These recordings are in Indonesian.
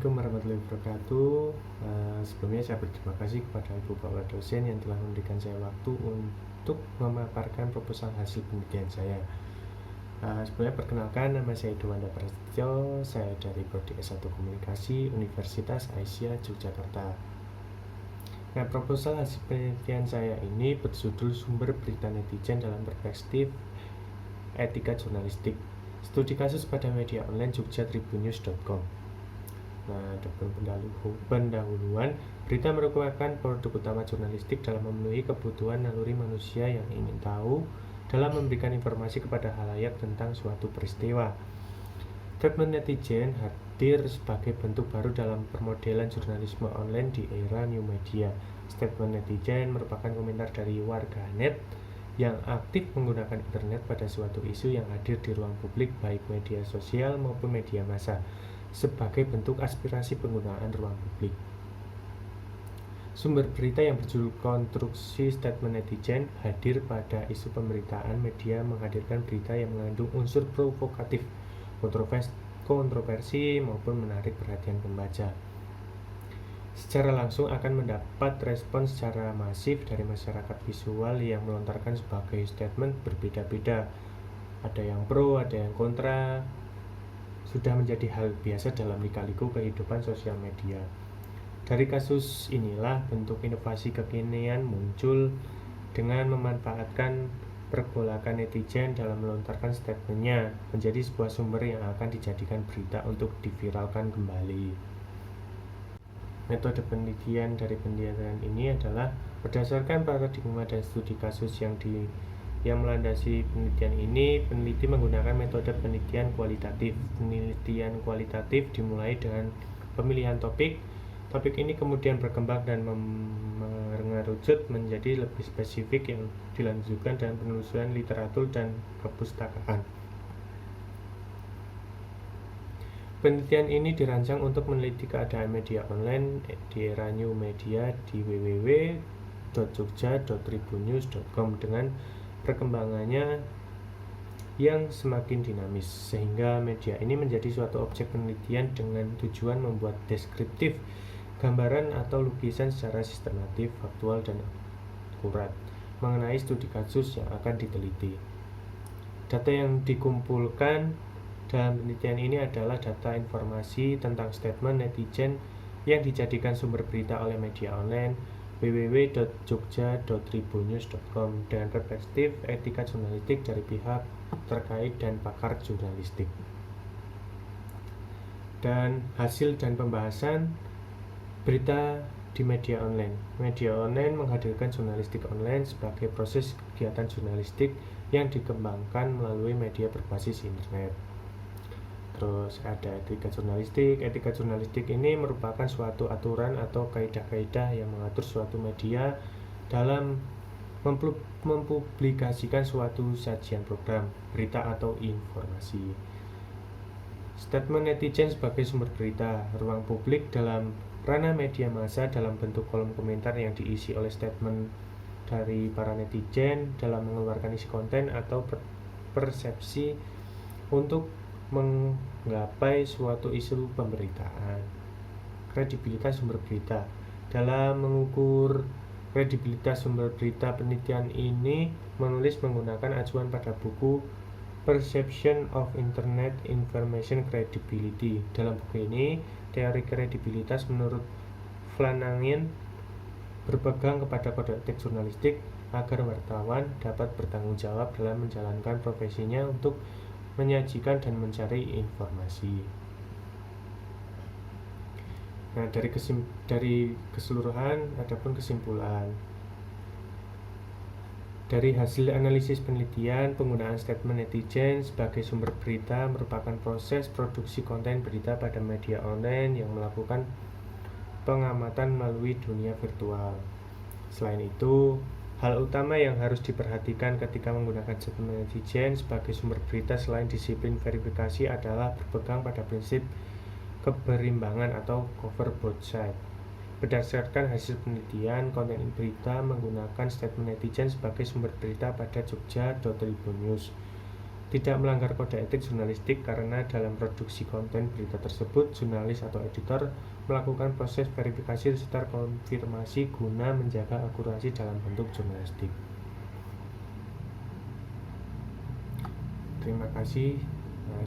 Assalamualaikum warahmatullahi wabarakatuh. Sebelumnya saya berterima kasih kepada Ibu Bapak dosen yang telah memberikan saya waktu untuk memaparkan proposal hasil penelitian saya. Sebelumnya perkenalkan, nama saya Dewanda Prasetyo, saya dari Prodi S1 Komunikasi Universitas Aisyah Yogyakarta. Nah, proposal hasil penelitian saya ini berjudul Sumber Berita Netizen dalam Perspektif Etika Jurnalistik. Studi kasus pada media online jogjatribunnews.com. Nah, pendahuluan, berita merupakan produk utama jurnalistik dalam memenuhi kebutuhan naluri manusia yang ingin tahu dalam memberikan informasi kepada khalayak tentang suatu peristiwa. Treatment netizen hadir sebagai bentuk baru dalam permodelan jurnalisme online di era new media. Statement netizen merupakan komentar dari warganet yang aktif menggunakan internet pada suatu isu yang hadir di ruang publik, baik media sosial maupun media massa, sebagai bentuk aspirasi penggunaan ruang publik. Sumber berita yang berjudul konstruksi statement netizen hadir pada isu pemberitaan media menghadirkan berita yang mengandung unsur provokatif, kontroversi maupun menarik perhatian pembaca. Secara langsung akan mendapat respon secara masif dari masyarakat visual yang melontarkan sebagai statement berbeda-beda. Ada yang pro, ada yang kontra. Sudah menjadi hal biasa dalam lika-liku kehidupan sosial media. Dari kasus inilah bentuk inovasi kekinian muncul dengan memanfaatkan pergolakan netizen dalam melontarkan statementnya menjadi sebuah sumber yang akan dijadikan berita untuk diviralkan kembali. Metode penelitian dari penelitian ini adalah berdasarkan paradigma dan studi kasus yang melandasi penelitian ini. Peneliti menggunakan metode penelitian kualitatif. Penelitian kualitatif dimulai dengan pemilihan topik. Topik ini kemudian berkembang dan mengerucut menjadi lebih spesifik yang dilanjutkan dengan penelusuran literatur dan perpustakaan. Penelitian ini dirancang untuk meneliti keadaan media online di era new media di www.jogja.tribunnews.com dengan perkembangannya yang semakin dinamis, sehingga media ini menjadi suatu objek penelitian dengan tujuan membuat deskriptif, gambaran atau lukisan secara sistematif, faktual, dan akurat mengenai studi kasus yang akan diteliti. Data yang dikumpulkan dalam penelitian ini adalah data informasi tentang statement netizen yang dijadikan sumber berita oleh media online www.jogja.tribunnews.com dengan perspektif etika jurnalistik dari pihak terkait dan pakar jurnalistik. Dan hasil dan pembahasan berita di media online. Media online menghadirkan jurnalistik online sebagai proses kegiatan jurnalistik yang dikembangkan melalui media berbasis internet. Terus ada etika jurnalistik. Etika jurnalistik ini merupakan suatu aturan atau kaidah-kaidah yang mengatur suatu media dalam mempublikasikan suatu sajian program, berita atau informasi. Statement netizen sebagai sumber berita. Ruang publik dalam ranah media massa dalam bentuk kolom komentar yang diisi oleh statement dari para netizen dalam mengeluarkan isi konten atau persepsi untuk menggapai suatu isu pemberitaan. Kredibilitas sumber berita. Dalam mengukur kredibilitas sumber berita, penelitian ini menulis menggunakan acuan pada buku Perception of Internet Information Credibility. Dalam buku ini, teori kredibilitas menurut Flanagan berpegang kepada kode etik jurnalistik agar wartawan dapat bertanggung jawab dalam menjalankan profesinya untuk menyajikan dan mencari informasi. Nah, dari keseluruhan adapun kesimpulan. Dari hasil analisis penelitian, penggunaan statement netizen sebagai sumber berita merupakan proses produksi konten berita pada media online yang melakukan pengamatan melalui dunia virtual. Selain itu, hal utama yang harus diperhatikan ketika menggunakan statement netizen sebagai sumber berita selain disiplin verifikasi adalah berpegang pada prinsip keberimbangan atau cover both side. Berdasarkan hasil penelitian, konten berita menggunakan statement netizen sebagai sumber berita pada Jogja.tribunnews. tidak melanggar kode etik jurnalistik karena dalam produksi konten berita tersebut jurnalis atau editor melakukan proses verifikasi serta konfirmasi guna menjaga akurasi dalam bentuk jurnalistik. Terima kasih.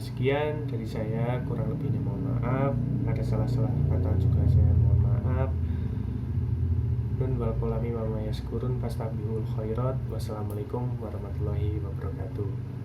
Sekian dari saya, kurang lebihnya mohon maaf. Ada salah-salah kata juga saya mohon maaf. Nun wal kolami wa ma yaskurun fastabihul khairat. Wassalamualaikum warahmatullahi wabarakatuh.